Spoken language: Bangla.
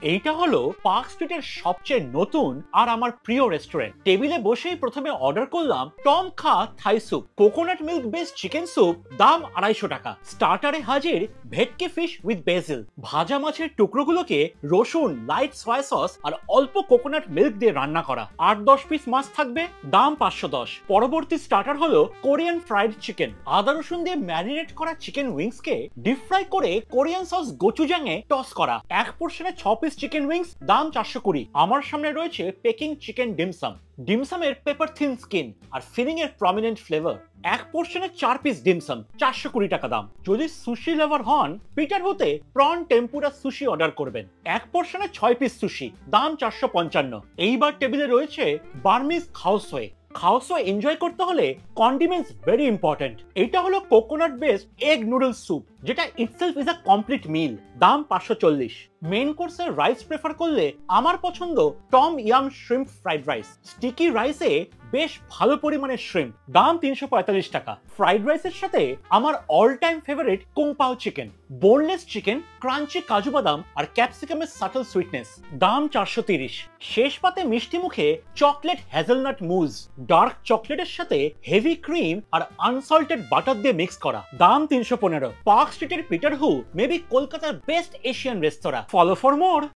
এইটা হলো পার্ক স্ট্রিটের সবচেয়ে নতুন আর আমার প্রিয় রেস্টুরেন্ট। টেবিলে বসেই প্রথমে অর্ডার করলাম টম খা Thai soup, coconut milk based chicken soup, দাম 250 টাকা। স্টার্টারে হাজির ভেটকি ফিশ উইথ বেসিল, ভাজা মাছের টুকরোগুলোকে রসুন, লাইট সয়া সস আর অল্প কোকোনাট মিল্ক দিয়ে রান্না করা। 8-10 পিস মাছ থাকবে, দাম 510। পরবর্তী স্টার্টার হলো কোরিয়ান ফ্রাইড চিকেন, আদা রসুন দিয়ে ম্যারিনেট করা চিকেন উইংসকে ডিপ ফ্রাই করে কোরিয়ান সস গোচুজাংয়ে টস করা। এক পোর্শনে 6 পিস চিকেন উইংস, দাম 420। আমার সামনে রয়েছে পেকিং চিকেন ডিমসাম, ডিমসামের পেপার থিন স্কিন আর ফিলিং এর প্রমিনেন্ট ফ্লেভার। এক পোর্শনে 4 পিস ডিমসাম, 420 টাকা দাম। যদি সুশি লাভার হন, পিটার হতে প্রন টেম্পুরা সুশি অর্ডার করবেন। এক পোর্শনে 6 পিস সুশি, দাম 455। এইবার টেবিলে রয়েছে বার্মিজ খাওসোয়ে। খাওসোয়ে এনজয় করতে হলে কন্ডিমেন্টস ভেরি ইম্পর্টেন্ট। এটা হলো coconut based egg noodles soup, যেটা itself is a complete meal, দাম 540। মেইন কোর্সের রাইস প্রেফার করলে আমার পছন্দ tom yum shrimp fried rice. Sticky রাইসে বেশ ভালো পরিমাণের শ্রিম্প, দাম 345 টাকা। ফ্রাইড রাইসের সাথে আমার অল টাইম ফেভারিট কুং পাও চিকেন, বোনলেস চিকেন, ক্রাঞ্চি কাজু বাদাম আর ক্যাপসিকামের সাটল সুইটনেস, দাম 430। শেষ পাতে মিষ্টি মুখে চকলেট হ্যাজেলনাট মুজ, ডার্ক চকলেটের সাথে হেভি ক্রিম আর আনসল্টেড বাটার দিয়ে মিক্স করা, দাম 315। পার্ক স্ট্রিটের পিটার হু মেবি কলকাতার best Asian restaurant. Follow for more.